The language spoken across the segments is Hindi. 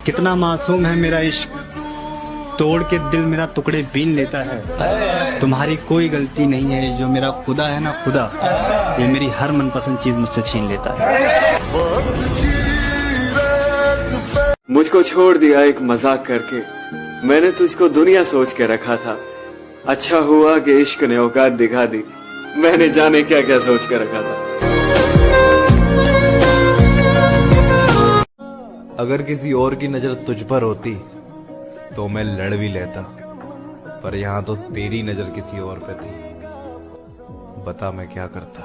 कितना मासूम है मेरा इश्क, तोड़ के दिल मेरा टुकड़े बीन लेता है। तुम्हारी कोई गलती नहीं है, जो मेरा खुदा है ना खुदा, ये मेरी हर मनपसंद चीज मुझसे छीन लेता है। मुझको छोड़ दिया एक मजाक करके, मैंने तुझको दुनिया सोच के रखा था। अच्छा हुआ कि इश्क ने औकात दिखा दी, मैंने जाने क्या क्या सोच के रखा था। अगर किसी और की नजर तुझ पर होती तो मैं लड़ भी लेता, पर यहाँ तो तेरी नजर किसी और पे थी। बता मैं क्या करता।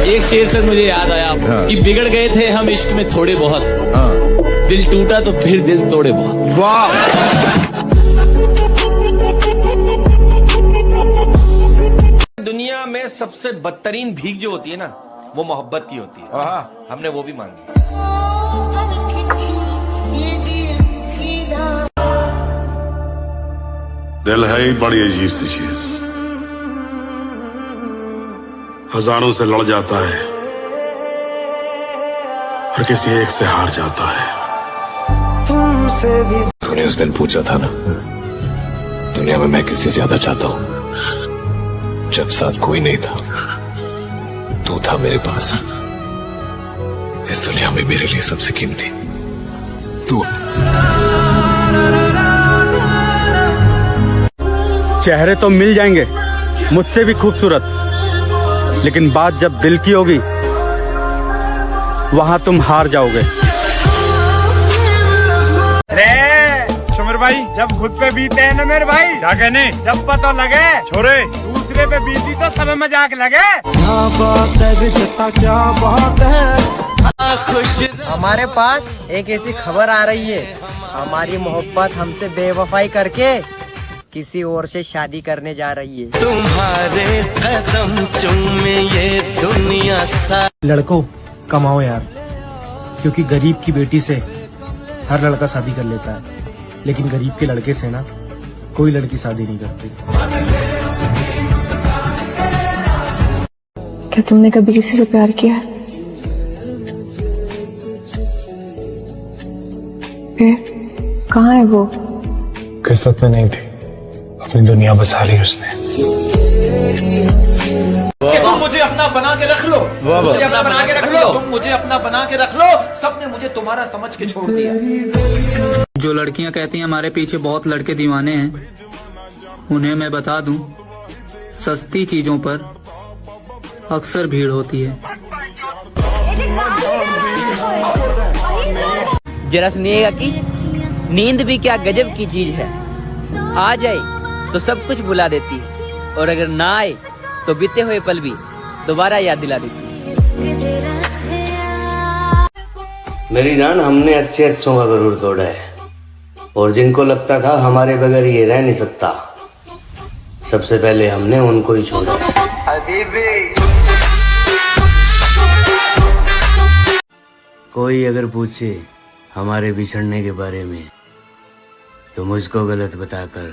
एक शेर से मुझे याद आया कि बिगड़ गए थे हम इश्क में थोड़े बहुत, दिल टूटा तो फिर दिल तोड़े बहुत। वाह। दुनिया में सबसे बदतरीन भीख जो होती है ना, वो मोहब्बत की होती है। हमने वो भी मांगी। दिल है ही बड़ी अजीब सी चीज, हजारों से लड़ जाता है और किसी एक से हार जाता है। तूने उस दिन पूछा था ना, दुनिया में मैं किससे ज्यादा चाहता हूं, जब साथ कोई नहीं था तू था मेरे पास। इस दुनिया में मेरे लिए सबसे कीमती तू। चेहरे तो मिल जाएंगे मुझसे भी खूबसूरत, लेकिन बात जब दिल की होगी वहां तुम हार जाओगे। सुमर भाई, जब खुद पे बीते हैं ना मेरे भाई, क्या कहने, जब पता लगे छोरे दूसरे पे बीती तो सब मजाक लगे। क्या बात है बेचता, क्या बात है। खुश हमारे पास एक ऐसी खबर आ रही है, हमारी मोहब्बत हमसे बेवफाई करके किसी और से शादी करने जा रही है। तुम्हारे कदम चूमे ये दुनिया सा। लड़कों कमाओ यार, क्योंकि गरीब की बेटी से हर लड़का शादी कर लेता है, लेकिन गरीब के लड़के से ना कोई लड़की शादी नहीं करती। क्या तुमने कभी किसी से प्यार किया है? फिर कहाँ है वो? किस्मत में नहीं थी, अपनी दुनिया बसा ली उसने। कि तुम मुझे अपना बना के रख लो, मुझे अपना बना के रख लो, तुम मुझे अपना बना के रख लो। सबने मुझे तुम्हारा समझ के छोड़ दिया। जो लड़कियां कहती हैं हमारे पीछे बहुत लड़के दीवाने हैं, उन्हें मैं बता दूं, सस्ती चीजों पर अक्सर भीड़ होती है। जरा सुनिएगा कि नींद भी क्या गजब की चीज है, आ जाए तो सब कुछ भुला देती है, और अगर ना आए तो बीते हुए पल भी दोबारा याद दिला देती है। मेरी जान, हमने अच्छे अच्छों का गरूर तोड़ा है, और जिनको लगता था हमारे बगैर ये रह नहीं सकता, सबसे पहले हमने उनको ही छोड़ा। कोई अगर पूछे हमारे बिछड़ने के बारे में तो मुझको गलत बताकर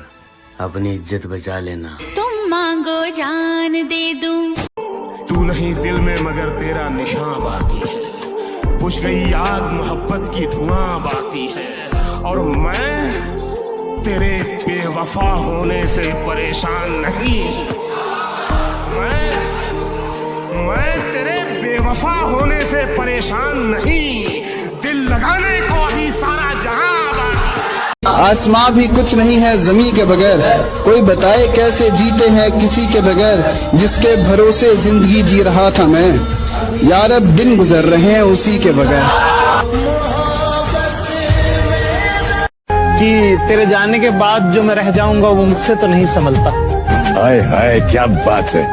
अपनी इज्जत बचा लेना। तुम मांगो जान दे दूं। तू नहीं दिल में मगर तेरा निशान बाकी है, बुझ गई याद मोहब्बत की धुआं बाकी है, और मैं तेरे बेवफा होने से परेशान नहीं। मैं तेरे बेवफा होने से परेशान नहीं, दिल लगाने को अभी सारा जहां। आसमां भी कुछ नहीं है ज़मीं के बगैर, कोई बताए कैसे जीते हैं किसी के बगैर, जिसके भरोसे जिंदगी जी रहा था मैं, यार अब दिन गुजर रहे हैं उसी के बगैर। कि तेरे जाने के बाद जो मैं रह जाऊंगा वो मुझसे तो नहीं संभलता। हाय हाय क्या बात है।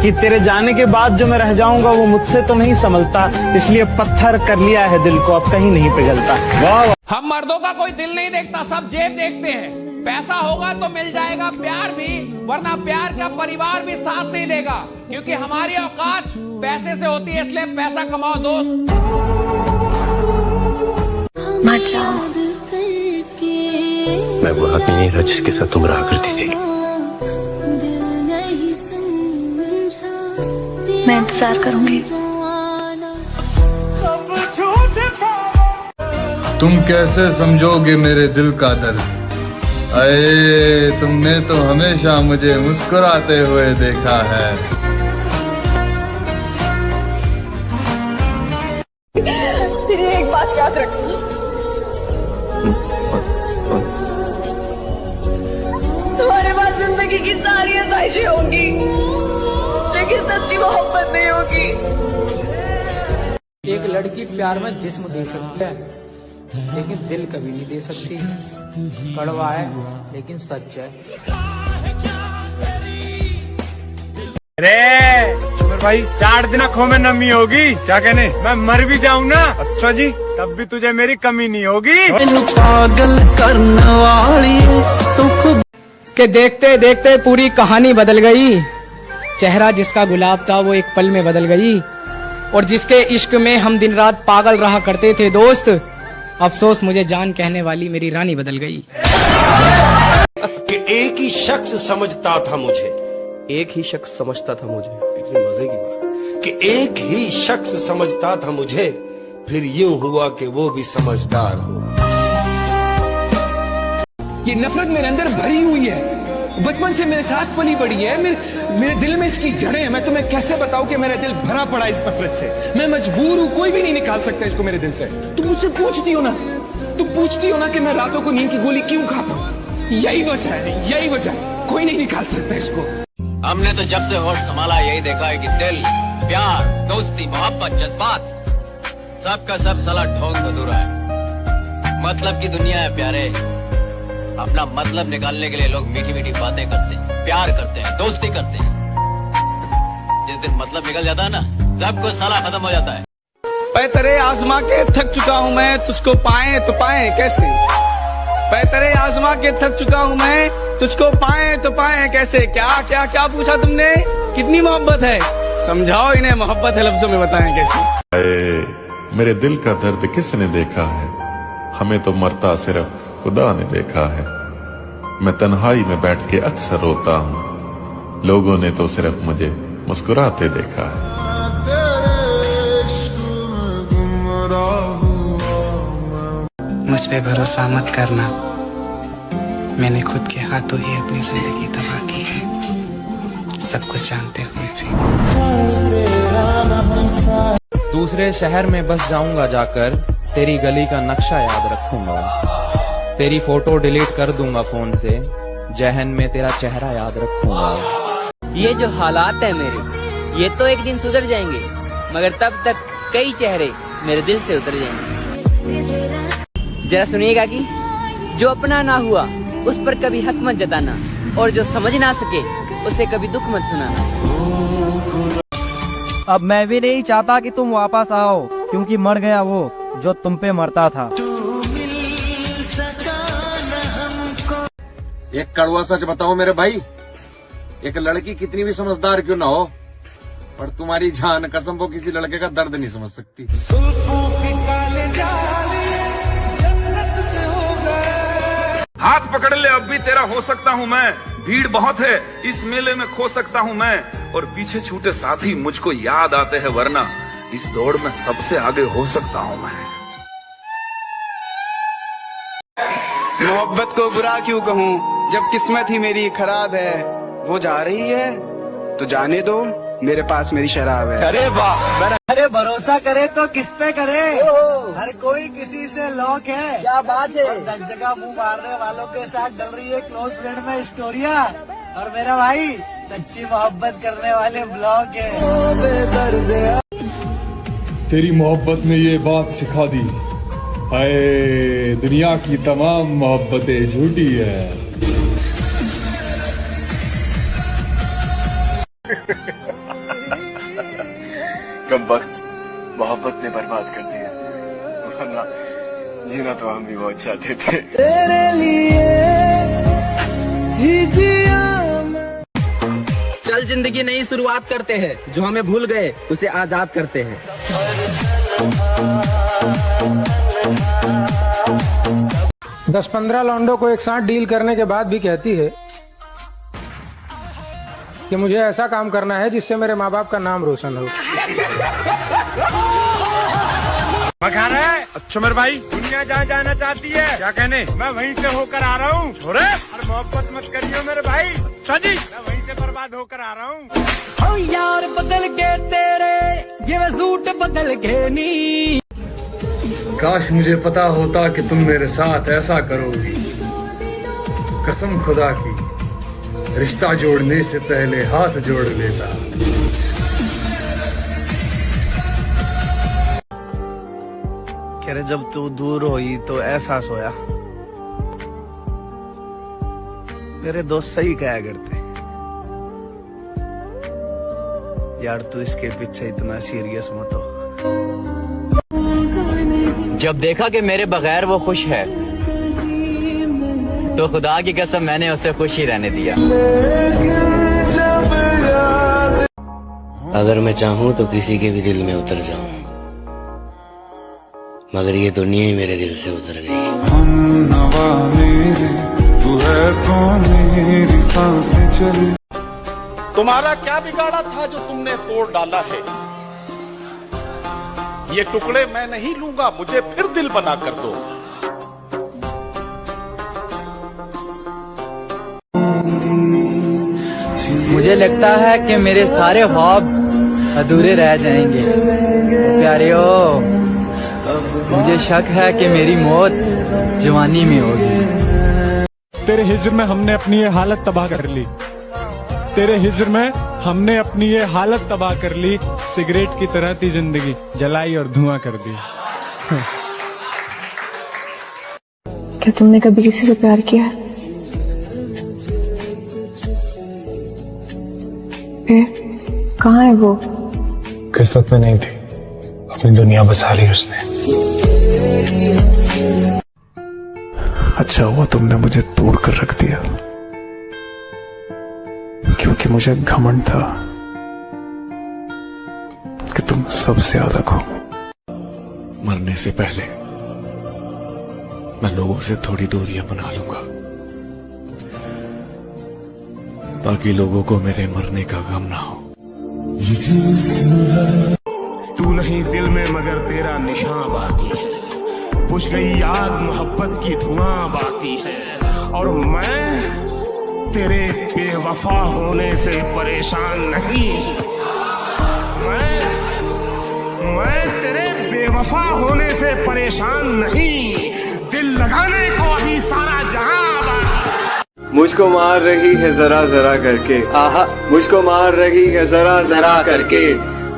कि तेरे जाने के बाद जो मैं रह जाऊंगा वो मुझसे तो नहीं संभलता, इसलिए पत्थर कर लिया है दिल को, अब कहीं नहीं पिघलता। वाह। हम मर्दों का कोई दिल नहीं देखता, सब जेब देखते हैं। पैसा होगा तो मिल जाएगा प्यार भी, वरना प्यार का परिवार भी साथ नहीं देगा, क्योंकि हमारी औकात पैसे से होती है, इसलिए पैसा कमाओ दोस्त। मत जाओ। मैं वो आदमी नहीं था जिसके साथ तुम रहा करती थी। मैं इंतजार करूंगी। तुम कैसे समझोगे मेरे दिल का दर्द। अये तुमने तो हमेशा मुझे मुस्कुराते हुए देखा है। तेरी एक बात याद रखना, तुम्हारे पास जिंदगी की सारी आसाइशें होंगी, लेकिन सच्ची मोहब्बत नहीं होगी। एक लड़की प्यार में जिस्म दे सकती है, लेकिन दिल कभी नहीं दे सकती। कड़वा है लेकिन सच है। अरे सुमर भाई, 4 दिन आँखों में नमी होगी, क्या कहने, मैं मर भी जाऊँ ना, अच्छा जी, तब भी तुझे मेरी कमी नहीं होगी। पागल करने वाली तू खुद के देखते देखते पूरी कहानी बदल गई। चेहरा जिसका गुलाब था वो एक पल में बदल गई, और जिसके इश्क में हम दिन रात पागल रहा करते थे दोस्त, अफसोस मुझे जान कहने वाली मेरी रानी बदल गई। कि एक ही शख्स समझता था मुझे, एक ही शख्स समझता था मुझे, इतनी मजे की बात, कि एक ही शख्स समझता था मुझे, फिर यूं हुआ कि वो भी समझदार हो। ये नफरत मेरे अंदर भरी हुई है, बचपन से मेरे साथ पली पड़ी है, मेरे दिल में इसकी जड़ें हैं। मैं तुम्हें कैसे बताऊं कि मेरा दिल भरा पड़ा इस नफरत से। मैं मजबूर हूं, कोई भी नहीं निकाल सकता इसको मेरे दिल से। तुम मुझसे पूछती हो ना कि मैं रातों को नींद की गोली क्यों खाता हूं। यही वजह है, यही वजह, कोई नहीं निकाल सकता इसको। हमने तो जब से होश संभाला यही देखा है कि दिल, प्यार, दोस्ती, मोहब्बत, जज्बात, सबका सब साला ढोंग अधूरा है। मतलब की दुनिया है प्यारे। अपना मतलब निकालने के लिए लोग मीठी मीठी बातें करते हैं, प्यार करते हैं, दोस्ती करते हैं। जिस दिन मतलब निकल जाता है ना, सब कुछ साला खत्म हो जाता है। तेरे आजमा के थक चुका हूँ मैं, तुझको पाए तो पाए कैसे। तेरे आजमा के थक चुका हूँ मैं, तुझको पाए तो पाए कैसे। क्या क्या क्या पूछा तुमने, कितनी मोहब्बत है, समझाओ इन्हें, मोहब्बत है लफ्जों में बताएं कैसे। मेरे दिल का दर्द किसने देखा है, हमें तो मरता सिर्फ खुदा ने देखा है। मैं तन्हाई में बैठ के अक्सर रोता हूँ, लोगों ने तो सिर्फ मुझे मुस्कुराते देखा है। मुझ पे भरोसा मत करना, मैंने खुद के हाथों ही अपनी जिंदगी तबाह की है, सब कुछ जानते हुए भी। दूसरे शहर में बस जाऊंगा जाकर, तेरी गली का नक्शा याद रखूंगा। तेरी फोटो डिलीट कर दूंगा फोन से, जहन में तेरा चेहरा याद रखूंगा। ये जो हालात है मेरे, ये तो एक दिन सुधर जाएंगे, मगर तब तक कई चेहरे मेरे दिल से उतर जाएंगे। जरा सुनिएगा कि जो अपना ना हुआ उस पर कभी हक मत जताना, और जो समझ ना सके उसे कभी दुख मत सुनाना। अब मैं भी नहीं चाहता कि तुम वापस आओ, क्योंकि मर गया वो जो तुम पे मरता था। एक कड़वा सच बताओ मेरे भाई, एक लड़की कितनी भी समझदार क्यों ना हो, पर तुम्हारी जान कसम वो किसी लड़के का दर्द नहीं समझ सकती। हाथ पकड़ ले, अब भी तेरा हो सकता हूँ मैं। भीड़ बहुत है, इस मेले में खो सकता हूँ मैं, और पीछे छूटे साथी मुझको याद आते हैं, वरना इस दौड़ में सबसे आगे हो सकता हूँ मैं। मोहब्बत को बुरा क्यों कहूँ, जब किस्मत ही मेरी खराब है। वो जा रही है तो जाने दो, मेरे पास मेरी शराब है। अरे वाह, अरे भरोसा करे तो किस पे करे, हर कोई किसी से लॉक है। क्या बात है, 10 जगह मुंह मारने वालों के साथ डल रही है क्लोज फ्रेंड में स्टोरिया, और मेरा भाई सच्ची मोहब्बत करने वाले ब्लॉग है। तेरी मोहब्बत ने ये बात सिखा दी, हाय दुनिया की तमाम मोहब्बतें झूठी है। कब वक्त मोहब्बत ने बर्बाद कर दिया, वरना जीना तो हम भी बहुत चाहते थे। तेरे लिए ही जिया। चल जिंदगी नई शुरुआत करते हैं, जो हमें भूल गए उसे आजाद करते हैं। 10-15 लौंडों को एक साथ डील करने के बाद भी कहती है कि मुझे ऐसा काम करना है जिससे मेरे माँ बाप का नाम रोशन हो। पका रहे। अच्छा मेरे भाई, दुनिया जहाँ जाना चाहती है, क्या कहने, मैं वहीं से होकर आ रहा हूँ। छोरे, अरे मोहब्बत मत करियो मेरे भाई। अच्छा जी, मैं वहीं से बर्बाद होकर आ रहा हूँ। ओ यार बदल के तेरे ये सूट बदल के नी। काश मुझे पता होता कि तुम मेरे साथ ऐसा करोगी। कसम खुदा की, रिश्ता जोड़ने से पहले हाथ जोड़ लेता। कह रहे जब तू दूर हुई तो एहसास होया, मेरे दोस्त सही कहा करते यार, तू इसके पीछे इतना सीरियस मत हो। जब देखा कि मेरे बगैर वो खुश है तो खुदा की कसम मैंने उसे खुश ही रहने दिया। अगर मैं चाहूँ तो किसी के भी दिल में उतर जाऊं, मगर ये दुनिया ही मेरे दिल से उतर गई। तू है कौन मेरी सांसें चली। तुम्हारा क्या बिगाड़ा था जो तुमने तोड़ डाला है? ये टुकड़े मैं नहीं लूंगा, मुझे फिर दिल बना कर दो। मुझे लगता है कि मेरे सारे ख्वाब अधूरे रह जाएंगे। प्यारियो, मुझे शक है कि मेरी मौत जवानी में होगी। तेरे हिज्र में हमने अपनी ये हालत तबाह कर ली। तेरे हिज्र में हमने अपनी ये हालत तबाह कर ली। सिगरेट की तरह थी जिंदगी, जलाई और धुआं कर दी। क्या तुमने कभी किसी से प्यार किया है? फिर कहाँ है वो? किस्मत में नहीं थी, अपनी दुनिया बसा ली उसने। अच्छा हुआ तुमने मुझे तोड़ कर रख दिया, क्योंकि मुझे घमंड था कि तुम सबसे अलग हो। मरने से पहले मैं लोगों से थोड़ी दूरियां बना लूंगा, ताकि लोगों को मेरे मरने का गम ना हो। तू नहीं दिल में मगर तेरा निशान बाकी है। बुझ गई याद मोहब्बत की धुआं बाकी है। और मैं तेरे बेवफा होने से परेशान नहीं। मैं तेरे बेवफा होने से परेशान नहीं। दिल लगाने को ही सारा जहां मुझको मार रही है जरा जरा करके, आहा मुझको मार रही है जरा जरा करके,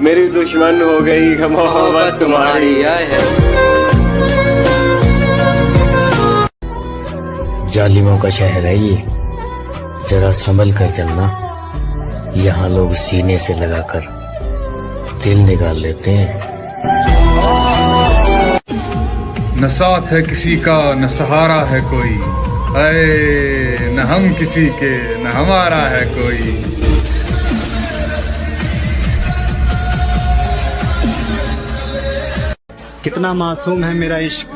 मेरी दुश्मन हो गई है मोहब्बत तुम्हारी। जालिमों का शहर है ये, जरा संभल कर चलना। यहाँ लोग सीने से लगाकर दिल निकाल लेते हैं। न साथ है किसी का, न सहारा है कोई, अरे न हम किसी के, न हमारा है कोई। कितना मासूम है मेरा इश्क,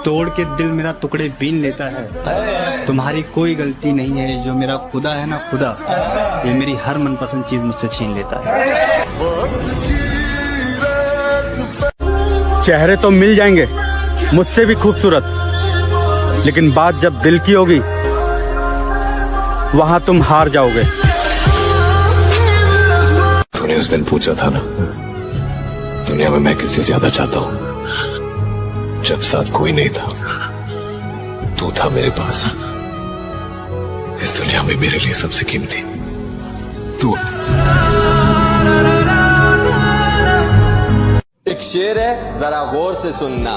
तोड़ के दिल मेरा टुकड़े बीन लेता है। तुम्हारी कोई गलती नहीं है, जो मेरा खुदा है ना खुदा, ये मेरी हर मनपसंद चीज मुझसे छीन लेता है। चेहरे तो मिल जाएंगे मुझसे भी खूबसूरत, लेकिन बात जब दिल की होगी वहां तुम हार जाओगे। तूने उस दिन पूछा था ना, दुनिया में मैं किससे ज्यादा चाहता हूं, जब साथ कोई नहीं था, तू था मेरे पास। इस दुनिया में मेरे लिए सबसे कीमती तू। एक शेर है, जरा गौर से सुनना।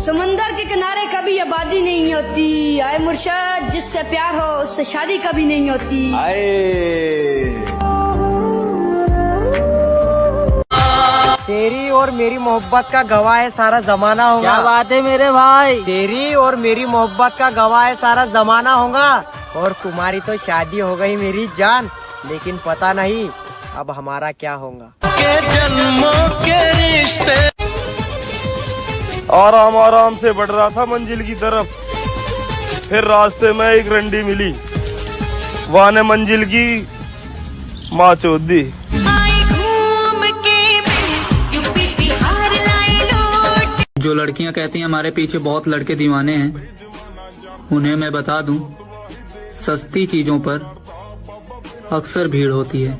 समंदर के किनारे कभी आबादी नहीं होती, आए मुर्शद जिससे प्यार हो उससे शादी कभी नहीं होती। तेरी और मेरी मोहब्बत का गवाह है सारा जमाना होगा। क्या बात है मेरे भाई, तेरी और मेरी मोहब्बत का गवाह है सारा जमाना होगा। और तुम्हारी तो शादी हो गई मेरी जान, लेकिन पता नहीं अब हमारा क्या होगा। के जन्मों के रिश्ते। आराम आराम से बढ़ रहा था मंजिल की तरफ, फिर रास्ते में एक रंडी मिली, वहां ने मंजिल की माँ चोद दी। जो लड़कियां कहती हैं हमारे पीछे बहुत लड़के दीवाने हैं, उन्हें मैं बता दूं, सस्ती चीजों पर अक्सर भीड़ होती है।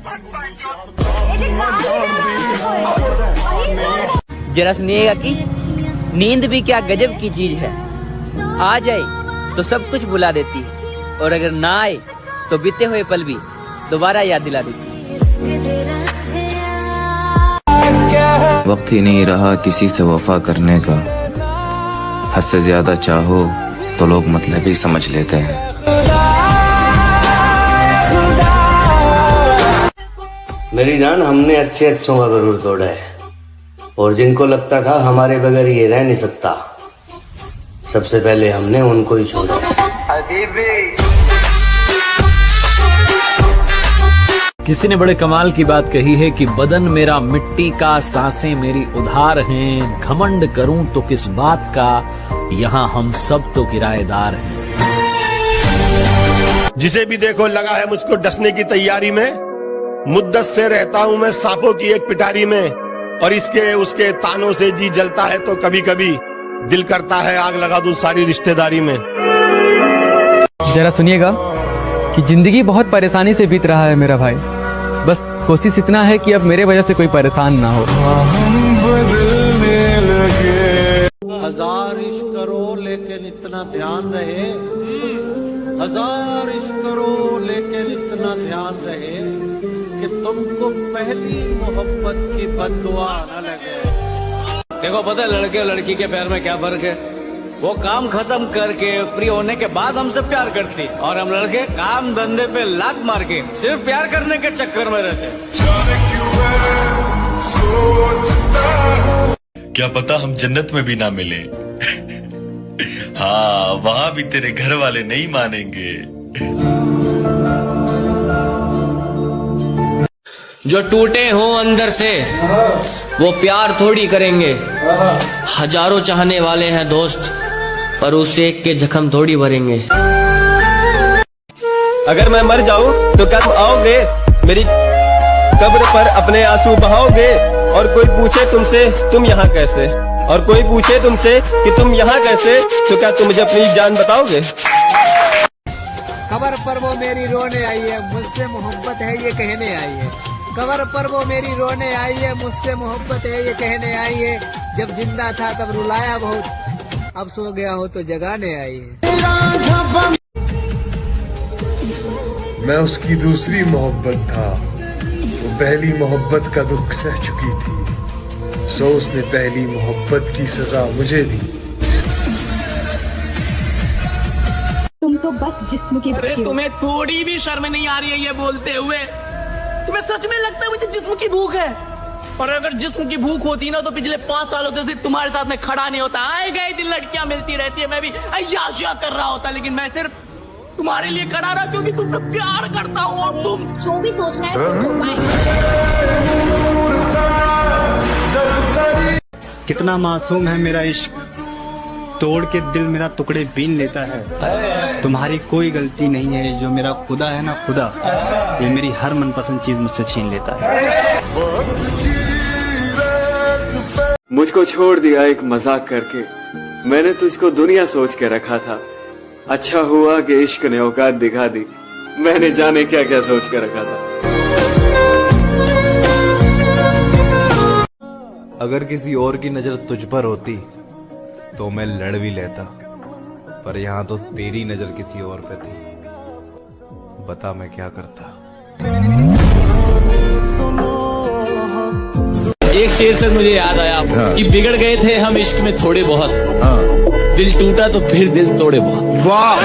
जरा सुनिएगा कि नींद भी क्या गजब की चीज है। आ जाए तो सब कुछ भुला देती है, और अगर ना आए तो बीते हुए पल भी दोबारा याद दिला देती है। वक्त ही नहीं रहा किसी से वफा करने का, हद से ज्यादा चाहो तो लोग मतलब ही समझ लेते हैं। मेरी जान, हमने अच्छे अच्छों का गरूर तोड़ा है, और जिनको लगता था हमारे बगैर ये रह नहीं सकता, सबसे पहले हमने उनको ही छोड़ा। किसी ने बड़े कमाल की बात कही है कि बदन मेरा मिट्टी का, सांसें मेरी उधार हैं, घमंड करूं तो किस बात का, यहाँ हम सब तो किराएदार हैं। जिसे भी देखो लगा है मुझको डसने की तैयारी में, मुद्दत से रहता हूँ मैं सांपों की एक पिटारी में, और इसके उसके तानों से जी जलता है तो कभी कभी दिल करता है आग लगा दूं सारी रिश्तेदारी में। जरा सुनिएगा कि जिंदगी बहुत परेशानी से बीत रहा है मेरा भाई, बस कोशिश इतना है कि अब मेरे वजह से कोई परेशान ना हो। हजार इश्क करो लेकिन इतना ध्यान रहे, हजार इश्क करो लेकिन इतना ध्यान रहे कि तुमको पहली मोहब्बत की बददुआ न लगे। देखो पता है लड़के और लड़की के प्यार में क्या फर्क है? वो काम खत्म करके फ्री होने के बाद हमसे प्यार करती, और हम लड़के काम धंधे पे लात मार के सिर्फ प्यार करने के चक्कर में रहते। क्या पता हम जन्नत में भी ना मिले। हाँ, वहाँ भी तेरे घर वाले नहीं मानेंगे। जो टूटे हों अंदर से वो प्यार थोड़ी करेंगे, हजारों चाहने वाले हैं दोस्त पर उस एक के जख्म थोड़ी भरेंगे। अगर मैं मर जाऊं तो क्या तुम आओगे मेरी कब्र पर अपने आंसू बहाओगे? और कोई पूछे तुमसे तुम यहाँ कैसे, और कोई पूछे तुमसे कि तुम यहाँ कैसे, तो क्या तुम मुझे अपनी जान बताओगे? कबर पर वो मेरी रोने आई है, मुझसे मोहब्बत है ये कहने आई है। कबर पर वो मेरी रोने आई है, मुझसे मोहब्बत है ये कहने आई है। जब जिंदा था तब रुलाया बहुत, अब सो गया हो तो जगाने आई है। मैं उसकी दूसरी मोहब्बत था, वो पहली मोहब्बत का दुख सह चुकी थी, सो उसने पहली मोहब्बत की सजा मुझे दी। तुम तो बस जिस्म की अरे तुम्हें थोड़ी भी शर्म नहीं आ रही है ये बोलते हुए? तुम्हें सच में लगता है मुझे जिस्म की भूख है? और अगर जिस्म की भूख होती ना तो पिछले 5 सालों से सिर्फ तुम्हारे साथ में खड़ा नहीं होता, आए गए दिन लड़कियां मिलती रहती है, मैं भी अय्याशियां कर रहा होता, लेकिन मैं सिर्फ तुम्हारे लिए खड़ा रहा क्योंकि तुमसे प्यार करता हूँ। और तुम जो भी सोचना है सोचो, बाय। कितना मासूम है मेरा इश्क, तोड़ के दिल मेरा टुकड़े बीन लेता है। तुम्हारी कोई गलती नहीं है, जो मेरा खुदा है ना खुदा, ये मेरी हर मनपसंद चीज मुझसे छीन लेता है। मुझको छोड़ दिया एक मजाक करके, मैंने तुझको दुनिया सोच के रखा था। अच्छा हुआ कि इश्क ने औकात दिखा दी, मैंने जाने क्या क्या सोच के रखा था। अगर किसी और की नजर तुझ पर होती तो मैं लड़ भी लेता, पर यहाँ तो तेरी नजर किसी और पे थी, बता मैं क्या करता। एक शेर से मुझे याद आया कि बिगड़ गए थे हम इश्क में थोड़े बहुत, दिल टूटा तो फिर दिल तोड़े बहुत। वाह!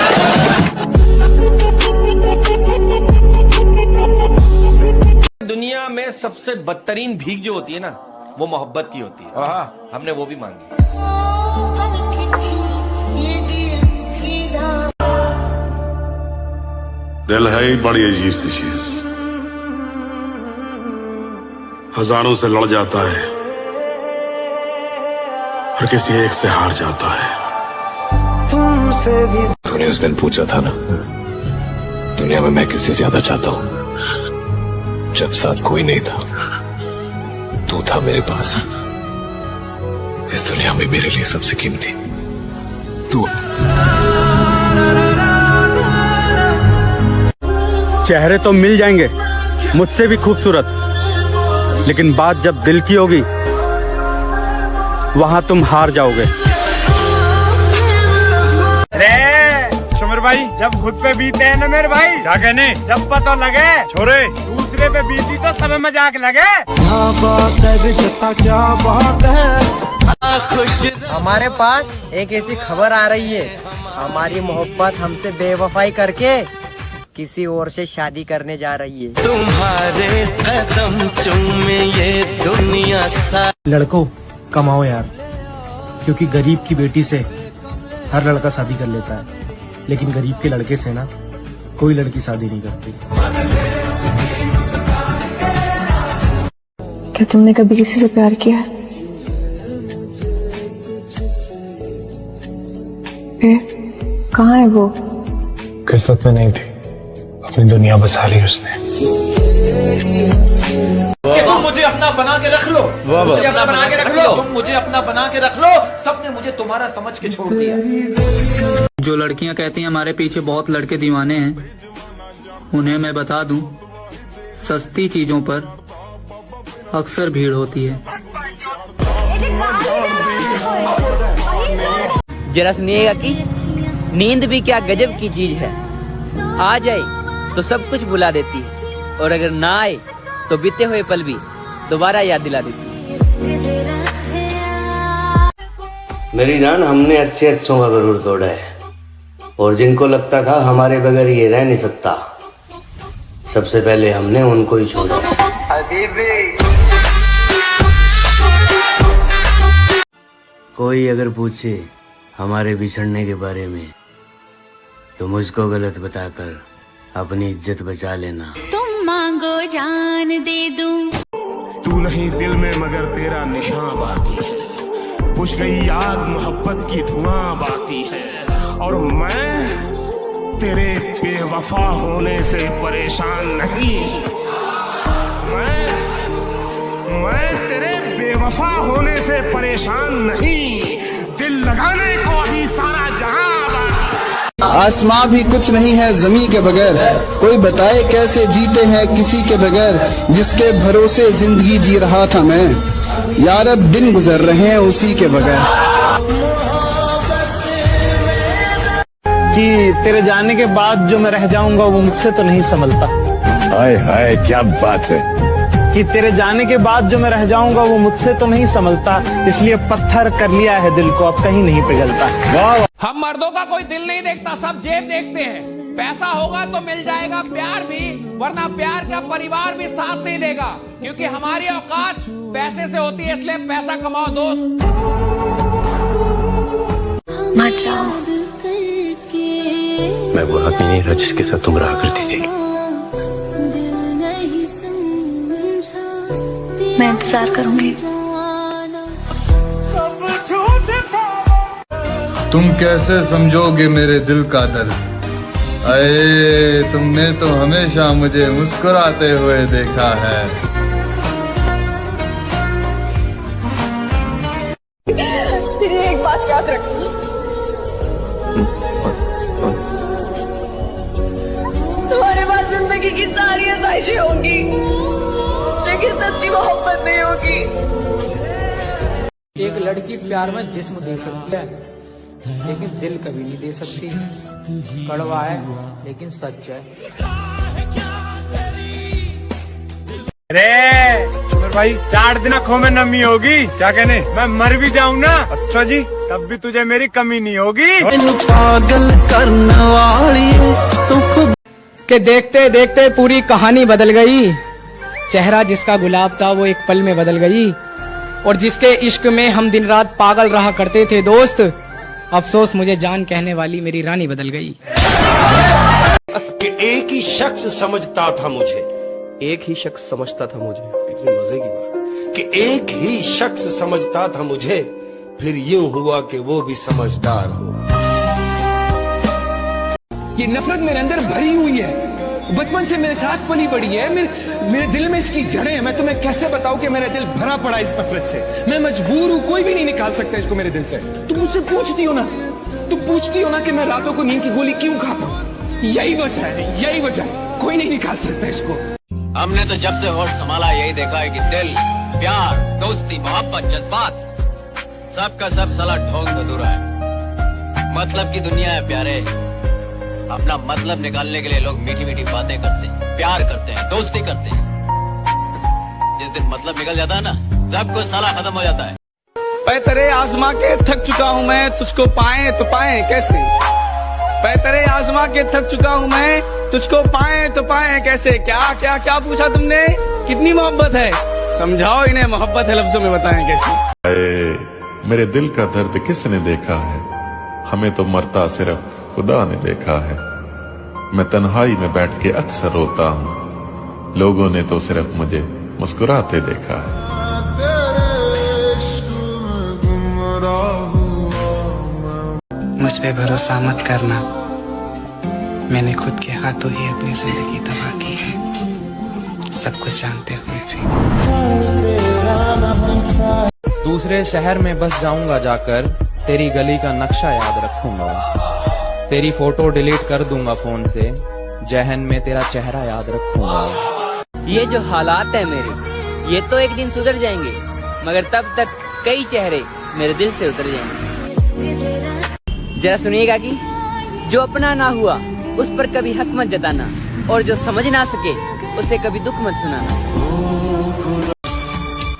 दुनिया में सबसे बदतरीन भीख जो होती है ना, वो मोहब्बत की होती है। हमने वो भी मांगी। दिल है ही बड़ी अजीब सी चीज, हजारों से लड़ जाता है और किसी एक से हार जाता है। तूने उस दिन पूछा था ना, दुनिया में मैं किससे ज्यादा चाहता हूं, जब साथ कोई नहीं था, तू था मेरे पास। इस इस दुनिया में मेरे लिए सबसे कीमती तू। चेहरे तो मिल जाएंगे मुझसे भी खूबसूरत, लेकिन बात जब दिल की होगी वहां तुम हार जाओगे। सुमर भाई, जब खुद पे बीते हैं ना मेरे भाई, क्या कहने, जब पता लगे छोरे दूसरे पे बीती तो सब मजाक लगे। क्या बात है जता, क्या बात है। हमारे पास एक ऐसी खबर आ रही है, हमारी मोहब्बत हमसे बेवफाई करके किसी और से शादी करने जा रही है। तुम्हारे कदम चूमे ये दुनिया सा। लड़कों कमाओ यार, क्योंकि गरीब की बेटी से हर लड़का शादी कर लेता है, लेकिन गरीब के लड़के से ना कोई लड़की शादी नहीं करती। क्या तुमने कभी किसी से प्यार किया है? फिर कहाँ है वो? किस्मत में नहीं थी, अपनी दुनिया बसा ली उसने। कि तुम मुझे अपना बना के रख लो, मुझे अपना बना के रख लो, तुम मुझे अपना बना के रख लो, सबने मुझे तुम्हारा समझ के छोड़ दिया। जो लड़कियां कहती हैं हमारे पीछे बहुत लड़के दीवाने हैं, उन्हें मैं बता दूं, सस्ती चीजों पर अक्सर भीड़ होती है। जरा सुनिएगा कि नींद भी क्या गजब की चीज है। आ जाए तो सब कुछ भुला देती है, और अगर ना आए तो बीते हुए पल भी दोबारा याद दिला देती है। मेरी जान, हमने अच्छे अच्छों का गरूर तोड़ा है, और जिनको लगता था हमारे बगैर ये रह नहीं सकता, सबसे पहले हमने उनको ही छोड़ा। कोई अगर पूछे हमारे बिछड़ने के बारे में तो मुझको गलत बताकर अपनी इज्जत बचा लेना। तुम मांगो जान दे दूं। तू नहीं दिल में मगर तेरा निशान बाकी है, बुझ गई आग मोहब्बत की धुआं बाकी है, और मैं तेरे बेवफा होने से परेशान नहीं। मैं तेरे बेवफा होने से परेशान नहीं, दिल लगाने को अभी सारा जहां। आसमां भी कुछ नहीं है ज़मीं के बगैर, कोई बताए कैसे जीते हैं किसी के बगैर, जिसके भरोसे जिंदगी जी रहा था मैं, यार अब दिन गुजर रहे हैं उसी के बगैर। कि तेरे जाने के बाद जो मैं रह जाऊंगा वो मुझसे तो नहीं संभलता। हाय हाय क्या बात है। कि तेरे जाने के बाद जो मैं रह जाऊंगा वो मुझसे तो नहीं संभलता, इसलिए पत्थर कर लिया है दिल को, अब कहीं नहीं पिघलता। वाह। हम मर्दों का कोई दिल नहीं देखता, सब जेब देखते हैं। पैसा होगा तो मिल जाएगा प्यार भी, वरना प्यार का परिवार भी साथ नहीं देगा, क्योंकि हमारी औकात पैसे से होती है, इसलिए पैसा कमाओ दोस्त। मत जाओ। मैं वो आदमी नहीं था जिसके साथ तुम रहा करती थी। मैं इंतजार करूंगी। तुम कैसे समझोगे मेरे दिल का दर्द, अये तुमने तो हमेशा मुझे मुस्कुराते हुए देखा है। तेरी एक बात याद रखना, तुम्हारे बाद जिंदगी की सारी आसाइशें होंगी, लेकिन सच्ची मोहब्बत नहीं होगी। एक लड़की प्यार में जिस्म दे सकती है, लेकिन दिल कभी नहीं दे सकती। कड़वा है लेकिन सच है। अरे सुमर भाई, 4 दिन आँखों में नमी होगी, क्या कहने, मैं मर भी जाऊं ना, अच्छा जी, तब भी तुझे मेरी कमी नहीं होगी। पागल करने वाली कि देखते देखते पूरी कहानी बदल गई। चेहरा जिसका गुलाब था वो एक पल में बदल गई, और जिसके इश्क में हम दिन रात पागल रहा करते थे दोस्त, अफसोस मुझे जान कहने वाली मेरी रानी बदल गई। कि एक ही शख्स समझता था मुझे, एक ही शख्स समझता था मुझे, इतनी मजे की बात, कि एक ही शख्स समझता था मुझे, फिर यूं हुआ कि वो भी समझदार हो। ये नफरत मेरे अंदर भरी हुई है, बचपन से मेरे साथ पली बड़ी है, मेरे दिल में इसकी जड़ें हैं। मैं तुम्हें कैसे बताऊं कि मेरा दिल भरा पड़ा इस नफरत से। मैं मजबूर हूं, कोई भी नहीं निकाल सकता इसको मेरे दिल से। तुम मुझसे पूछती हो ना कि मैं रातों को नींद की गोली क्यों खाता हूं। यही वजह है, यही वजह है। कोई नहीं निकाल सकता इसको। हमने तो जब से होश संभाला यही देखा है कि दिल, प्यार, दोस्ती, मोहब्बत, जज्बात सबका सब साला ढोंग अधूरा है। मतलब की दुनिया है प्यारे। अपना मतलब निकालने के लिए लोग मीठी मीठी बातें करते हैं, प्यार करते हैं, दोस्ती करते हैं। जिस दिन मतलब निकल जाता है ना, सब कुछ साला खत्म हो जाता है। मैं तेरे आजमा के थक चुका हूँ मैं, तुझको पाए तो पाए कैसे। मैं तेरे आजमा के थक चुका हूँ मैं, तुझको पाए तो पाए कैसे। क्या क्या क्या पूछा तुमने, कितनी मोहब्बत है, समझाओ इन्हें मोहब्बत है लफ्जों में बताएं कैसे। मेरे दिल का दर्द किसने देखा है, हमें तो मरता सिर्फ खुदा ने देखा है। मैं तन्हाई में बैठ के अक्सर रोता हूँ, लोगों ने तो सिर्फ मुझे मुस्कुराते देखा है। मुझ पे भरोसा मत करना, मैंने खुद के हाथों ही अपनी जिंदगी तबाह की है, सब कुछ जानते हुए भी। दूसरे शहर में बस जाऊंगा जाकर, तेरी गली का नक्शा याद रखूंगा। तेरी फोटो डिलीट कर दूंगा फोन से, जहन में तेरा चेहरा याद रखूंगा। ये जो हालात है मेरे, ये तो एक दिन सुधर जाएंगे, मगर तब तक कई चेहरे मेरे दिल से उतर जाएंगे। जरा सुनिएगा कि जो अपना ना हुआ उस पर कभी हक मत जताना, और जो समझ ना सके उसे कभी दुख मत सुनाना।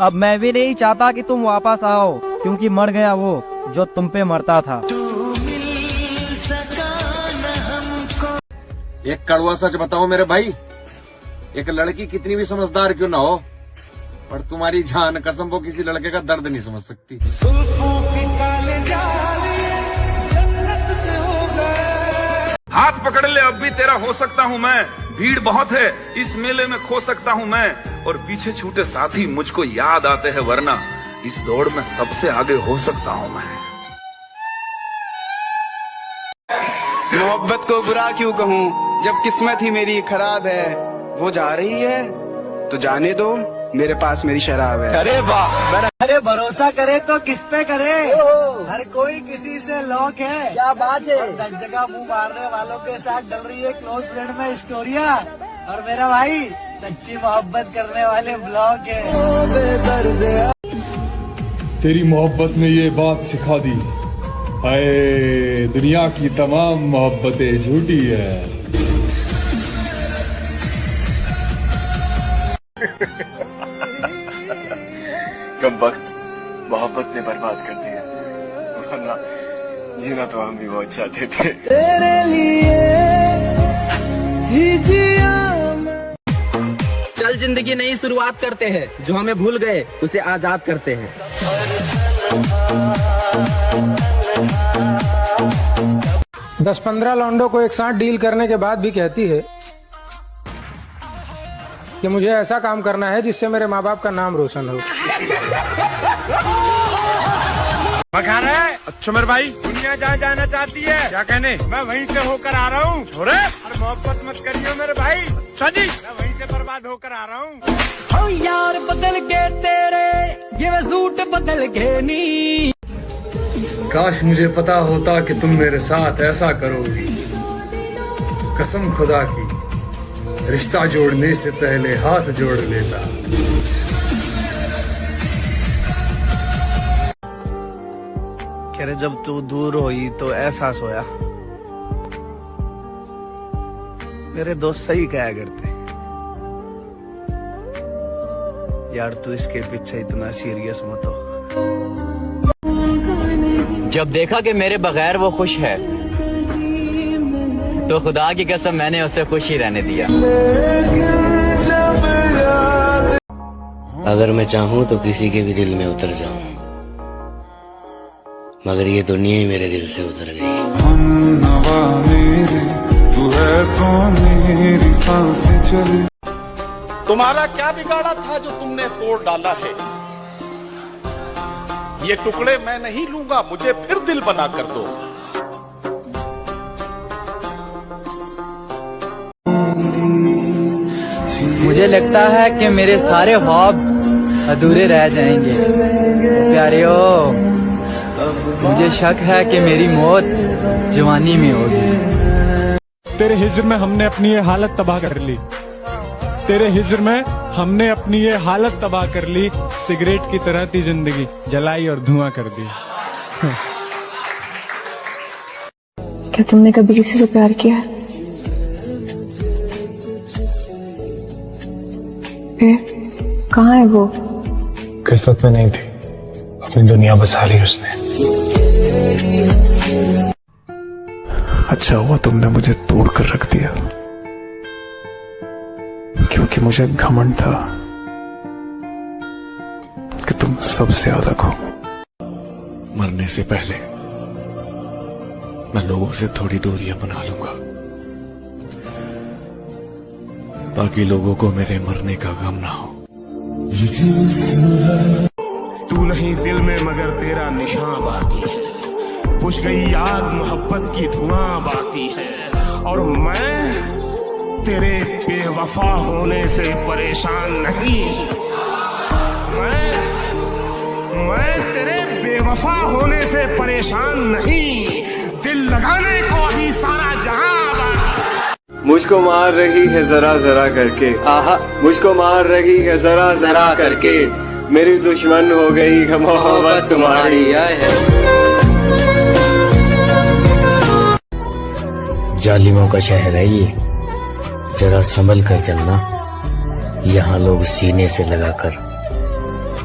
अब मैं भी नहीं चाहता कि तुम वापस आओ, क्योंकि मर गया वो जो तुम पे मरता था। एक कड़वा सच बताओ मेरे भाई, एक लड़की कितनी भी समझदार क्यों ना हो, पर तुम्हारी जान कसम वो किसी लड़के का दर्द नहीं समझ सकती। हाथ पकड़ ले, अब भी तेरा हो सकता हूँ मैं। भीड़ बहुत है, इस मेले में खो सकता हूँ मैं, और पीछे छूटे साथी मुझको याद आते हैं, वरना इस दौड़ में सबसे आगे हो सकता हूँ मैं। मोहब्बत को बुरा क्यों कहूँ, जब किस्मत ही मेरी खराब है। वो जा रही है तो जाने दो, मेरे पास मेरी शराब है। अरे वाह, अरे भरोसा करे तो किस पे करे, हर कोई किसी से लॉक है। क्या बात है। 10 जगह मुंह मारने वालों के साथ डल रही है क्लोज फ्रेंड में स्टोरिया, और मेरा भाई सच्ची मोहब्बत करने वाले ब्लॉग है। तेरी मोहब्बत ने ये बात सिखा दी, हाय दुनिया की तमाम मोहब्बतें झूठी है। कब वक्त मोहब्बत ने बर्बाद कर दिया, वरना जीना तो हम भी बहुत चाहते थे। तेरे लिए ही जिया। चल जिंदगी नई शुरुआत करते हैं, जो हमें भूल गए उसे आजाद करते हैं। 10-15 लौंडों को एक साथ डील करने के बाद भी कहती है कि मुझे ऐसा काम करना है जिससे मेरे माँ बाप का नाम रोशन हो। अच्छा मेरे भाई, दुनिया जहाँ जाना चाहती है, क्या कहने, मैं वहीं से होकर आ रहा हूँ। छोरे, अरे मोहब्बत मत करियो मेरे भाई। अच्छा जी, मैं वहीं से बर्बाद होकर आ रहा हूँ। ओ यार बदल के तेरे ये सूट बदल के नी। काश मुझे पता होता कि तुम मेरे साथ ऐसा करोगी, कसम खुदा की, रिश्ता जोड़ने से पहले हाथ जोड़ लेता। कह रहे जब तू दूर हुई तो एहसास होया, मेरे दोस्त सही कहा करते यार, तू इसके पीछे इतना सीरियस मत हो। जब देखा कि मेरे बगैर वो खुश है, तो खुदा की कसम मैंने उसे खुश ही रहने दिया। अगर मैं चाहूँ तो किसी के भी दिल में उतर जाऊं, मगर ये दुनिया ही मेरे दिल से उतर गई। तू है तो मेरी सांसें चली। तुम्हारा क्या बिगाड़ा था जो तुमने तोड़ डाला है? ये टुकड़े मैं नहीं लूंगा, मुझे फिर दिल बना कर दो। मुझे लगता है कि मेरे सारे ख्वाब अधूरे रह जाएंगे। प्यारियो, मुझे शक है कि मेरी मौत जवानी में होगी। तेरे हिज्र में हमने अपनी ये हालत तबाह कर ली। तेरे हिज्र में हमने अपनी ये हालत तबाह कर ली। सिगरेट की तरह थी जिंदगी, जलाई और धुआं कर दी। क्या तुमने कभी किसी से प्यार किया है? फिर कहाँ है वो? किस्मत में नहीं थी, अपनी दुनिया बसा ली उसने। अच्छा हुआ तुमने मुझे तोड़ कर रख दिया, क्योंकि मुझे घमंड था कि तुम सबसे अलग हो। मरने से पहले मैं लोगों से थोड़ी दूरियां बना लूंगा, ताकि लोगों को मेरे मरने का गम ना हो। तू नहीं दिल में मगर तेरा निशान बाकी है, बुझ गई याद मोहब्बत की धुआं बाकी है। और मैं तेरे बेवफा होने से परेशान नहीं। मैं तेरे बेवफा होने से परेशान नहीं, दिल लगाने को ही सारा जहां मुझको मार रही है जरा जरा करके, आहा मुझको मार रही है जरा जरा करके, मेरी दुश्मन हो गई है मोहब्बत तुम्हारी। जालिमों का शहर है ये, जरा संभल कर चलना। यहाँ लोग सीने से लगाकर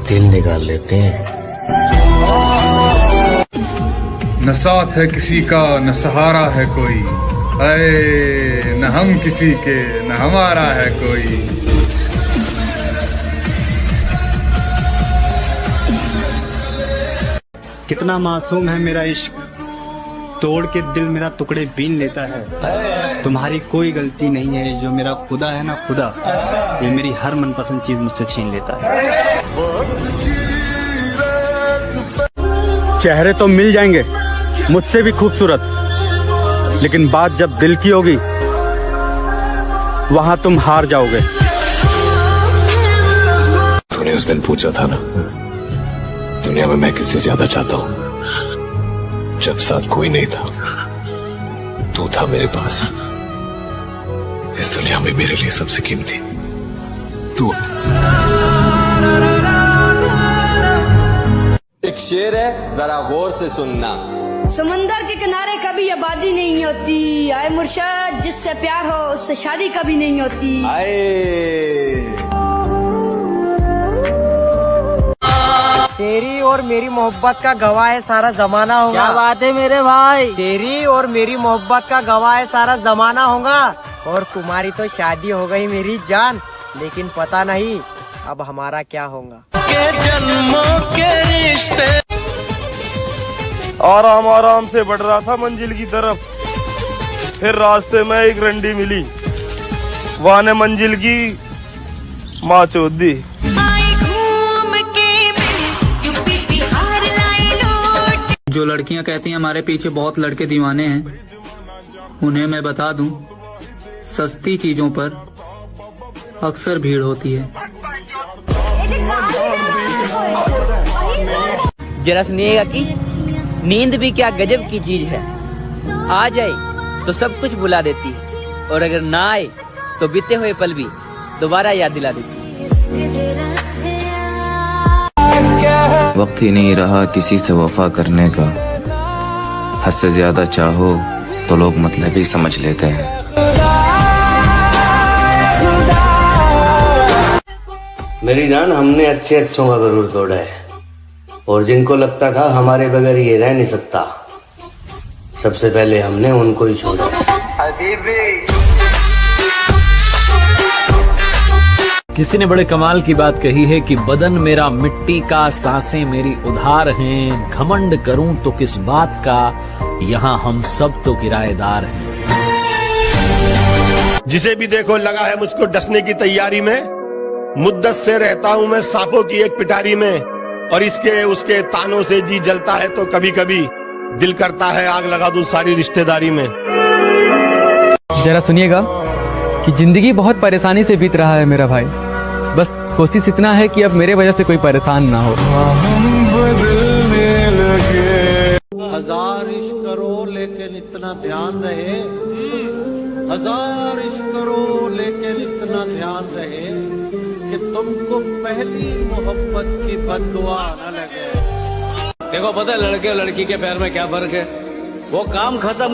दिल निकाल लेते हैं। न साथ है किसी का न सहारा है कोई, अरे न हम किसी के न हमारा है कोई। कितना मासूम है मेरा इश्क, तोड़ के दिल मेरा टुकड़े बीन लेता है। तुम्हारी कोई गलती नहीं है, जो मेरा खुदा है ना खुदा, ये मेरी हर मनपसंद चीज मुझसे छीन लेता है। चेहरे तो मिल जाएंगे मुझसे भी खूबसूरत, लेकिन बात जब दिल की होगी वहां तुम हार जाओगे। तूने उस दिन पूछा था ना, दुनिया में मैं किससे ज्यादा चाहता हूं, जब साथ कोई नहीं था तू था मेरे पास। इस दुनिया में मेरे लिए सबसे कीमती तू। एक शेर है, जरा गौर से सुनना। समंदर के किनारे कभी आबादी नहीं होती, आए मुर्शद जिससे प्यार हो उससे शादी कभी नहीं होती। तेरी और मेरी मोहब्बत का गवाह है सारा जमाना होगा। क्या बात है मेरे भाई? तेरी और मेरी मोहब्बत का गवाह है सारा जमाना होगा। और तुम्हारी तो शादी हो गई मेरी जान, लेकिन पता नहीं अब हमारा क्या होगा। के जन्मों के रिश्ते। आराम आराम से बढ़ रहा था मंजिल की तरफ, फिर रास्ते में एक रंडी मिली, वहां ने मंजिल की माँ चोद दी। जो लड़कियां कहती हैं हमारे पीछे बहुत लड़के दीवाने हैं, उन्हें मैं बता दूं, सस्ती चीजों पर अक्सर भीड़ होती है। जरा सुनिएगा कि नींद भी क्या गजब की चीज है, आ जाए तो सब कुछ भुला देती है, और अगर ना आए तो बीते हुए पल भी दोबारा याद दिला देती है। वक्त ही नहीं रहा किसी से वफा करने का, हद से ज्यादा चाहो तो लोग मतलब ही समझ लेते हैं। मेरी जान, हमने अच्छे अच्छों का गरूर तोड़ा है, और जिनको लगता था हमारे बगैर ये रह नहीं सकता, सबसे पहले हमने उनको ही छोड़ा। किसी ने बड़े कमाल की बात कही है कि बदन मेरा मिट्टी का, सांसें मेरी उधार हैं, घमंड करूं तो किस बात का, यहाँ हम सब तो किराएदार हैं। जिसे भी देखो लगा है मुझको डसने की तैयारी में, मुद्दत से रहता हूं मैं सांपों की एक पिटारी में, और इसके उसके तानों से जी जलता है तो कभी कभी दिल करता है आग लगा दूं सारी रिश्तेदारी में। जरा सुनिएगा, कि जिंदगी बहुत परेशानी से बीत रहा है मेरा भाई। बस कोशिश इतना है कि अब मेरे वजह से कोई परेशान ना हो। हजार इश्क करो लेकिन इतना ध्यान रहे, हजार इश्क करो लेकिन इतना ध्यान रहे कि तुमको पहली मोहब्बत की बददुआ न लगे। देखो पता है लड़के और लड़की के प्यार में क्या फर्क है? वो काम खत्म